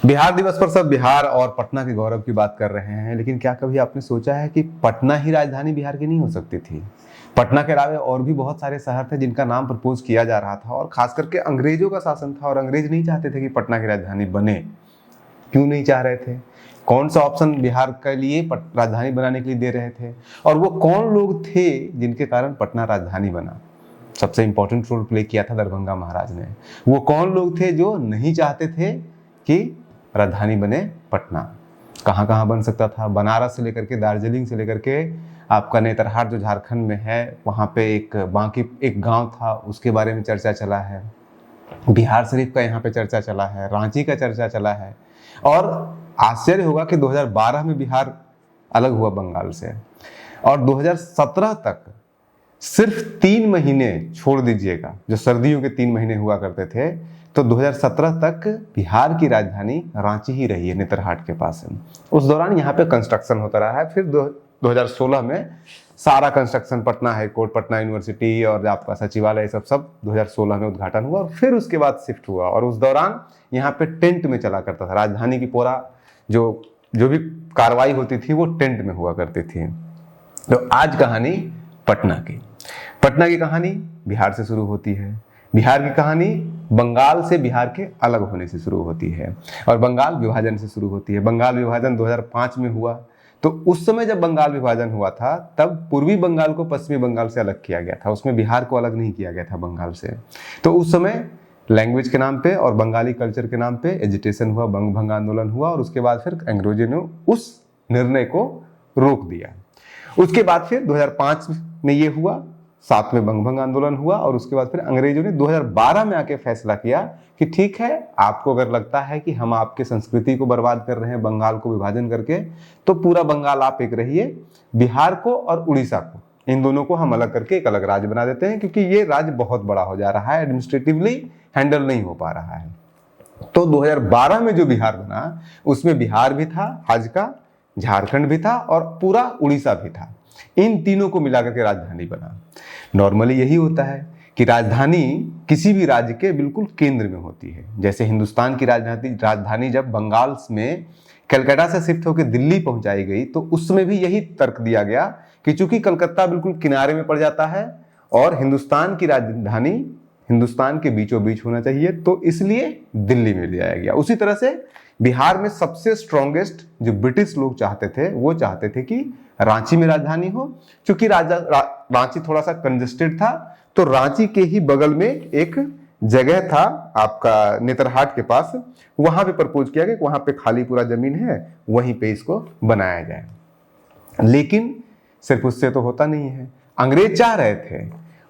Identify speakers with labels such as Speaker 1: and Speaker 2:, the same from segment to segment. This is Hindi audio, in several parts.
Speaker 1: बिहार दिवस पर सब बिहार और पटना के गौरव की बात कर रहे हैं, लेकिन क्या कभी आपने सोचा है कि पटना ही राजधानी बिहार की नहीं हो सकती थी? पटना के अलावा और भी बहुत सारे शहर थे जिनका नाम प्रपोज किया जा रहा था, और खास करके अंग्रेजों का शासन था और अंग्रेज नहीं चाहते थे कि पटना की राजधानी बने। क्यों नहीं चाह रहे थे? कौन सा ऑप्शन बिहार के लिए राजधानी बनाने के लिए दे रहे थे, और वो कौन लोग थे जिनके कारण पटना राजधानी बना? सबसे इंपॉर्टेंट रोल प्ले किया था दरभंगा महाराज ने। वो कौन लोग थे जो नहीं चाहते थे कि राजधानी बने पटना? कहाँ कहाँ बन सकता था? बनारस से लेकर के, दार्जिलिंग से लेकर के आपका नेतरहाट जो झारखंड में है, वहाँ पे एक बांकी एक गांव था, उसके बारे में चर्चा चला है। बिहार शरीफ का यहाँ पे चर्चा चला है, रांची का चर्चा चला है। और आश्चर्य होगा कि 2012 में बिहार अलग हुआ बंगाल से, और 2017 तक सिर्फ 3 महीने छोड़ दीजिएगा, जो सर्दियों के 3 महीने हुआ करते थे, तो 2017 तक बिहार की राजधानी रांची ही रही है, नेतरहाट के पास है। उस दौरान यहाँ पे कंस्ट्रक्शन होता रहा है। फिर 2016 में सारा construction, Patna high court, Patna university और आपका सचिवालय, सब 2016 में उद्घाटन हुआ, और फिर उसके बाद शिफ्ट हुआ। और उस दौरान यहाँ पे टेंट में चला करता था राजधानी की पूरा जो भी कार्रवाई होती थी वो टेंट में हुआ करती थी। तो आज कहानी पटना की कहानी बिहार से शुरू होती है। बिहार की कहानी बंगाल से, बिहार के अलग होने से शुरू होती है, और बंगाल विभाजन से शुरू होती है। बंगाल विभाजन 2005 में हुआ। तो उस समय जब बंगाल विभाजन हुआ था, तब पूर्वी बंगाल को पश्चिमी बंगाल से अलग किया गया था, उसमें बिहार को अलग नहीं किया गया था बंगाल से। तो उस समय लैंग्वेज के नाम पे और बंगाली कल्चर के नाम पे एजिटेशन हुआ, बंग भंग आंदोलन हुआ, और उसके बाद फिर अंग्रेजों ने उस निर्णय को रोक दिया। उसके बाद फिर 2005 में ये हुआ, 7 में बंग भंग आंदोलन हुआ, और उसके बाद फिर अंग्रेजों ने 2012 में आके फैसला किया कि ठीक है, आपको अगर लगता है कि हम आपके संस्कृति को बर्बाद कर रहे हैं बंगाल को विभाजन करके, तो पूरा बंगाल आप एक रहिए, बिहार को और उड़ीसा को, इन दोनों को हम अलग करके एक अलग राज्य बना देते हैं, क्योंकि ये राज्य बहुत बड़ा हो जा रहा है, एडमिनिस्ट्रेटिवली हैंडल नहीं हो पा रहा है। तो 2012 में जो बिहार बना, उसमें बिहार भी था आज का, झारखंड भी था, और पूरा उड़ीसा भी था। इन तीनों को मिलाकर के राजधानी बना। नॉर्मली यही होता है कि राजधानी किसी भी राज्य के बिल्कुल केंद्र में होती है। जैसे हिंदुस्तान की राजधानी जब बंगाल में कलकत्ता से शिफ्ट होकर दिल्ली पहुंचाई गई, तो उस समय भी यही तर्क दिया गया कि चूंकि कलकत्ता बिल्कुल किनारे में पड़ जाता है और हिंदुस्तान की राजधानी हिंदुस्तान के बीचों बीच होना चाहिए, तो इसलिए दिल्ली में ले जाया गया। उसी तरह से बिहार में सबसे स्ट्रॉन्गेस्ट जो ब्रिटिश लोग चाहते थे, वो चाहते थे कि रांची में राजधानी हो। क्योंकि रांची थोड़ा सा कंजेस्टेड था, तो रांची के ही बगल में एक जगह था आपका नेतरहाट के पास, वहां पे प्रपोज किया गया कि वहां पे खाली पूरा जमीन है, वहीं पे इसको बनाया जाए। लेकिन सिर्फ उससे तो होता नहीं है। अंग्रेज चाह रहे थे,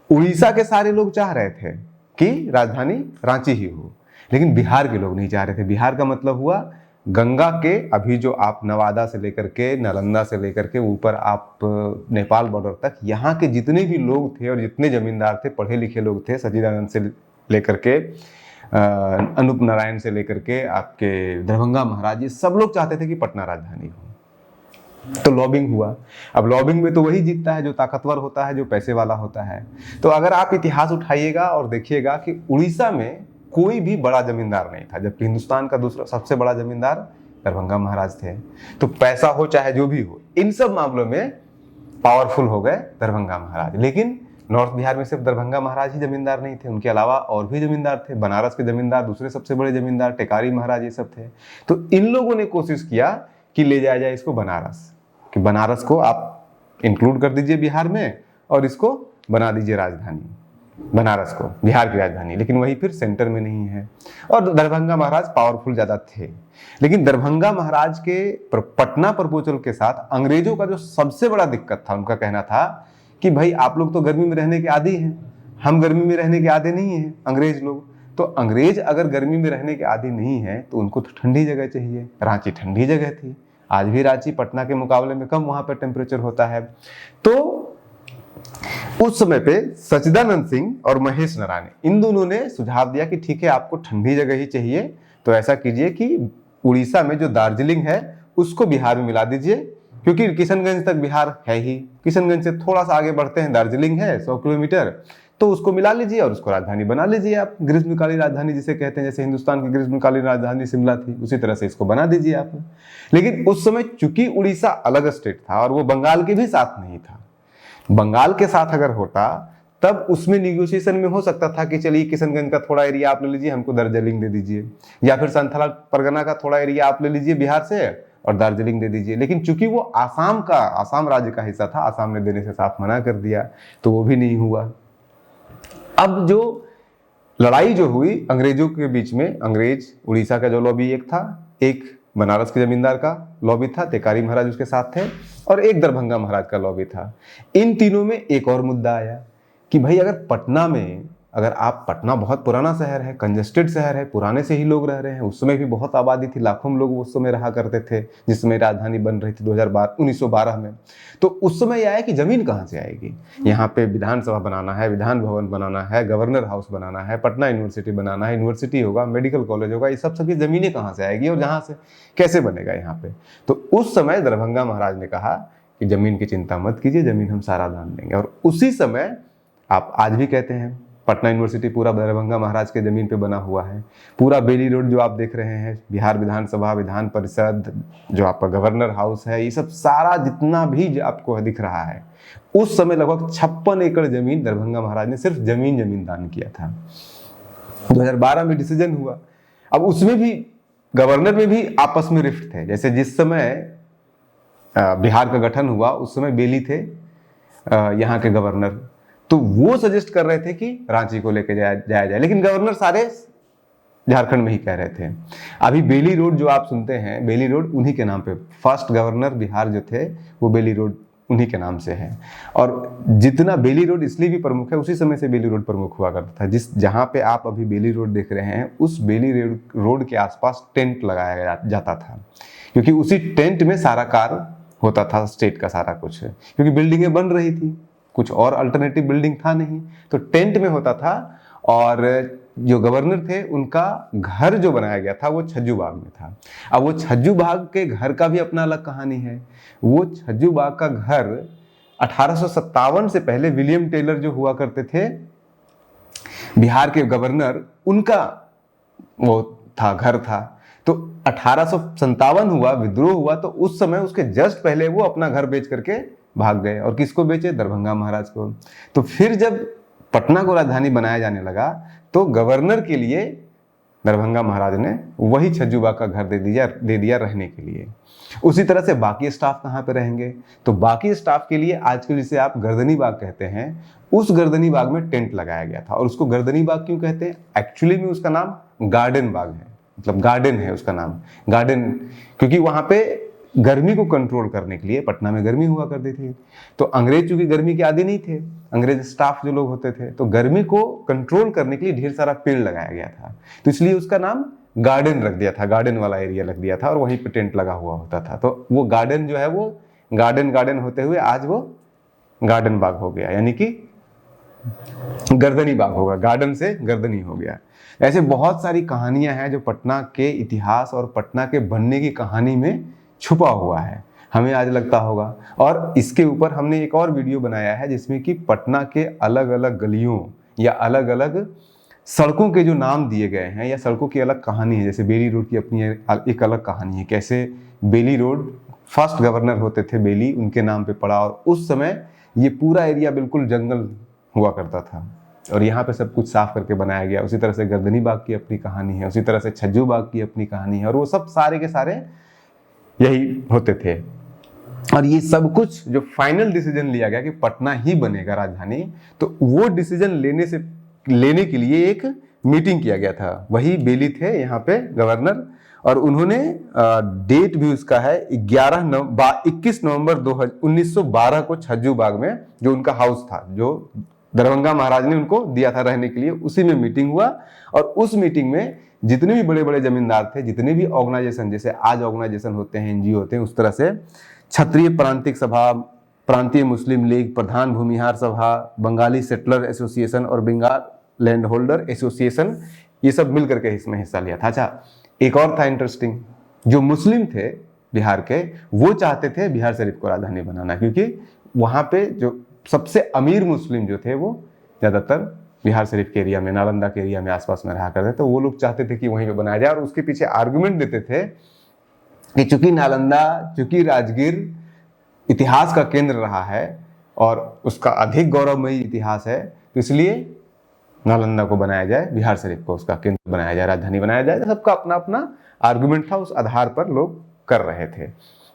Speaker 1: उड़ीसा के सारे लोग चाह रहे थे कि राजधानी रांची ही हो, लेकिन बिहार के लोग नहीं चाह रहे थे। बिहार का मतलब हुआ गंगा के, अभी जो आप नवादा से लेकर के, नालंदा से लेकर के ऊपर आप नेपाल बॉर्डर तक, यहाँ के जितने भी लोग थे और जितने जमींदार थे, पढ़े लिखे लोग थे, सच्चिदानंद से लेकर के अनूप नारायण से लेकर के आपके दरभंगा महाराज, ये सब लोग चाहते थे कि पटना राजधानी हो। तो लॉबिंग हुआ। अब लॉबिंग में तो वही जीतता है जो ताकतवर होता है, जो पैसे वाला होता है। तो अगर आप इतिहास उठाइएगा और देखिएगा कि उड़ीसा में कोई भी बड़ा जमींदार नहीं था, जबकि हिंदुस्तान का दूसरा सबसे बड़ा जमींदार दरभंगा महाराज थे। तो पैसा हो चाहे जो भी हो, इन सब मामलों में पावरफुल हो गए दरभंगा महाराज। लेकिन नॉर्थ बिहार में सिर्फ दरभंगा महाराज ही जमींदार नहीं थे, उनके अलावा और भी जमींदार थे। बनारस के जमींदार दूसरे सबसे बड़े जमींदार टेकारी महाराज, ये सब थे। तो इन लोगों ने कोशिश किया कि ले जाया जाए इसको बनारस, कि बनारस को आप इंक्लूड कर दीजिए बिहार में और इसको बना दीजिए राजधानी, बनारस को बिहार की राजधानी। लेकिन वही फिर सेंटर में नहीं है, और दरभंगा महाराज पावरफुल ज्यादा थे। लेकिन दरभंगा महाराज के पटना प्रपोजल के साथ अंग्रेजों का जो सबसे बड़ा दिक्कत था, उनका कहना था कि भाई आप लोग तो गर्मी में रहने के आदी हैं, हम गर्मी में रहने के आदी नहीं हैं, अंग्रेज लोग। तो अंग्रेज अगर गर्मी में रहने के आदी नहीं है, तो उनको तो ठंडी जगह चाहिए। रांची ठंडी जगह थी, आज भी रांची पटना के मुकाबले में कम वहां पर टेम्परेचर होता है। तो उस समय पे सच्चिदानंद सिंह और महेश नारायण, इन दोनों ने सुझाव दिया कि ठीक है, आपको ठंडी जगह ही चाहिए, तो ऐसा कीजिए कि उड़ीसा में जो दार्जिलिंग है उसको बिहार में मिला दीजिए, क्योंकि किशनगंज तक बिहार है ही। किशनगंज से थोड़ा सा आगे बढ़ते हैं दार्जिलिंग है, 100 किलोमीटर। तो उसको मिला लीजिए और उसको राजधानी बना लीजिए आप, ग्रीष्मकालीन राजधानी जिसे कहते हैं। जैसे हिंदुस्तान की ग्रीष्मकालीन राजधानी शिमला थी, उसी तरह से इसको बना दीजिए आप। लेकिन उस समय चूंकि उड़ीसा अलग स्टेट था और वो बंगाल के भी साथ नहीं था, बंगाल के साथ अगर होता तब उसमें निगोशिएशन में हो सकता था कि चलिए किशनगंज का थोड़ा एरिया आप ले लीजिए, हमको दार्जिलिंग दे दीजिए, या फिर संथाल परगना का थोड़ा एरिया आप ले लीजिए बिहार से और दार्जिलिंग दे दीजिए। लेकिन चूंकि वो आसाम राज्य का हिस्सा था, आसाम ने देने से साफ मना कर दिया, तो वो भी नहीं हुआ। अब जो लड़ाई जो हुई अंग्रेजों के बीच में, अंग्रेज उड़ीसा का जो लॉबी एक था, एक बनारस के जमींदार का लॉबी था, तेकारी महाराज उसके साथ थे, और एक दरभंगा महाराज का लॉबी था। इन तीनों में एक और मुद्दा आया कि भाई अगर पटना में, अगर आप, पटना बहुत पुराना शहर है, कंजेस्टेड शहर है, पुराने से ही लोग रह रहे हैं, उस समय भी बहुत आबादी थी, लाखों लोग उस समय रहा करते थे जिस समय राजधानी बन रही थी 1912 में। तो उस समय यह है कि जमीन कहाँ से आएगी, यहाँ पे विधानसभा बनाना है, विधान भवन बनाना है, गवर्नर हाउस बनाना है, पटना यूनिवर्सिटी बनाना है, यूनिवर्सिटी होगा, मेडिकल कॉलेज होगा, ये सब सभी जमीनें कहाँ से आएगी और जहाँ से कैसे बनेगा यहाँ पे। तो उस समय दरभंगा महाराज ने कहा कि जमीन की चिंता मत कीजिए, जमीन हम सारा दान देंगे। और उसी समय, आप आज भी कहते हैं, पटना यूनिवर्सिटी पूरा दरभंगा महाराज के जमीन पे बना हुआ है। पूरा बेली रोड जो आप देख रहे हैं, बिहार विधानसभा, विधान परिषद, जो आपका गवर्नर हाउस है, ये सब सारा जितना भी आपको दिख रहा है, उस समय लगभग 56 एकड़ जमीन दरभंगा महाराज ने सिर्फ जमीन दान किया था। 2012 में डिसीजन हुआ। अब उसमें भी, गवर्नर में भी आपस में रिफ्ट थे। जैसे जिस समय बिहार का गठन हुआ उस समय बेली थे यहाँ के गवर्नर, तो वो सजेस्ट कर रहे थे कि रांची को लेके जाया जाए, लेकिन गवर्नर सारे झारखंड में ही कह रहे थे। अभी बेली रोड जो आप सुनते हैं, बेली रोड उन्हीं के नाम पे, फर्स्ट गवर्नर बिहार जो थे वो बेली रोड उन्हीं के नाम से है। और जितना बेली रोड इसलिए भी प्रमुख है, उसी समय से बेली रोड प्रमुख हुआ करता था। जहाँ पे आप अभी बेली रोड देख रहे हैं, उस बेली रोड के आसपास टेंट लगाया जाता था, क्योंकि उसी टेंट में सारा कार्य होता था, स्टेट का सारा कुछ, क्योंकि बिल्डिंगें बन रही थी, कुछ और अल्टरनेटिव बिल्डिंग था नहीं, तो टेंट में होता था। और जो गवर्नर थे उनका घर जो बनाया गया था वो छज्जू बाग में था। अब वो छज्जू बाग के घर का भी अपना अलग कहानी है। वो छज्जू बाग का घर 1857 से पहले विलियम टेलर जो हुआ करते थे बिहार के गवर्नर, उनका वो था, घर था। तो 1857 हुआ, विद्रोह हुआ, तो उस समय उसके जस्ट पहले वो अपना घर बेच करके भाग गए। और किसको बेचे? दरभंगा महाराज को। तो फिर जब पटना को राजधानी बनाया जाने लगा तो गवर्नर के लिए दरभंगा महाराज ने वही छज्जू बाग का घर दे दिया रहने के लिए। उसी तरह से बाकी स्टाफ कहाँ पे रहेंगे? तो बाकी स्टाफ के लिए आजकल जिसे आप गर्दनी बाग कहते हैं, उस गर्दनी बाग में टेंट लगाया गया था। और उसको गर्दनी बाग क्यों कहते हैं? एक्चुअली में उसका नाम गार्डन बाग है, मतलब गार्डन है उसका नाम, गार्डन, क्योंकि वहां पे गर्मी को कंट्रोल करने के लिए, पटना में गर्मी हुआ करती थी, तो अंग्रेज चूंकि गर्मी के आदी नहीं थे, अंग्रेज स्टाफ जो लोग होते थे, तो गर्मी को कंट्रोल करने के लिए ढेर सारा पेड़ लगाया गया था, तो इसलिए उसका नाम गार्डन रख दिया था, गार्डन वाला एरिया रख दिया था, और वहीं पे टेंट लगा हुआ होता था। तो वो गार्डन जो है वो गार्डन होते हुए आज वो गार्डन बाग हो गया, यानी कि गर्दनी बाग होगा, गार्डन से गर्दनी हो गया। ऐसे बहुत सारी कहानियां हैं जो पटना के इतिहास और पटना के बनने की कहानी में छुपा हुआ है, हमें आज लगता होगा। और इसके ऊपर हमने एक और वीडियो बनाया है जिसमें कि पटना के अलग अलग गलियों या अलग अलग सड़कों के जो नाम दिए गए हैं, या सड़कों की अलग कहानी है। जैसे बेली रोड की अपनी एक अलग कहानी है, कैसे बेली रोड फर्स्ट गवर्नर होते थे बेली, उनके नाम पे पड़ा, और उस समय ये पूरा एरिया बिल्कुल जंगल हुआ करता था और यहाँ पे सब कुछ साफ करके बनाया गया। उसी तरह से गर्दनी बाग की अपनी कहानी है, उसी तरह से छज्जू बाग की अपनी कहानी है, और वो सब सारे के सारे यही होते थे। और ये सब कुछ जो फाइनल डिसीजन लिया गया कि पटना ही बनेगा राजधानी, तो वो डिसीजन लेने के लिए एक मीटिंग किया गया था। वही बेली थे यहाँ पे गवर्नर, और उन्होंने डेट भी उसका है 21 नवंबर 1912 को छज्जू बाग में, जो उनका हाउस था, जो दरभंगा महाराज ने उनको दिया था रहने के लिए, उसी में मीटिंग हुआ। और उस मीटिंग में जितने भी बड़े बड़े जमींदार थे, जितने भी ऑर्गेनाइजेशन, जैसे आज ऑर्गेनाइजेशन होते हैं, एनजीओ होते हैं, उस तरह से क्षत्रिय प्रांतिक सभा, प्रांतीय मुस्लिम लीग, प्रधान भूमिहार सभा, बंगाली सेटलर एसोसिएशन और बंगाल लैंड होल्डर एसोसिएशन, ये सब मिल करके इसमें हिस्सा लिया था। अच्छा, एक और था इंटरेस्टिंग, जो मुस्लिम थे बिहार के, वो चाहते थे बिहार शरीफ को राजधानी बनाना, क्योंकि वहां पे जो सबसे अमीर मुस्लिम जो थे वो ज़्यादातर बिहार शरीफ के एरिया में, नालंदा के एरिया में आसपास में रहा करते थे, तो वो लोग चाहते थे कि वहीं पे बनाया जाए। और उसके पीछे आर्गुमेंट देते थे कि चूंकि नालंदा, चूंकि राजगीर इतिहास का केंद्र रहा है और उसका अधिक गौरवमयी इतिहास है, तो इसलिए नालंदा को बनाया जाए, बिहार शरीफ को उसका केंद्र बनाया जाए, राजधानी बनाया जाए। सबका अपना अपना आर्गुमेंट था, उस आधार पर लोग कर रहे थे।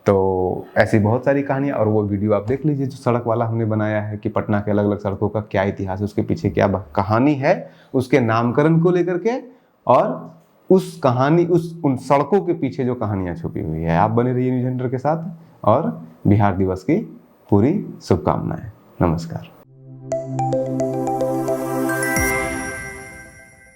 Speaker 1: तो ऐसी बहुत सारी कहानियाँ, और वो वीडियो आप देख लीजिए जो सड़क वाला हमने बनाया है कि पटना के अलग अलग सड़कों का क्या इतिहास है, उसके पीछे क्या कहानी है, उसके नामकरण को लेकर के, और उस कहानी, उन सड़कों के पीछे जो कहानियाँ छुपी हुई है। आप बने रहिए न्यूज़ हंटर के साथ, और बिहार दिवस की पूरी शुभकामनाएं। नमस्कार।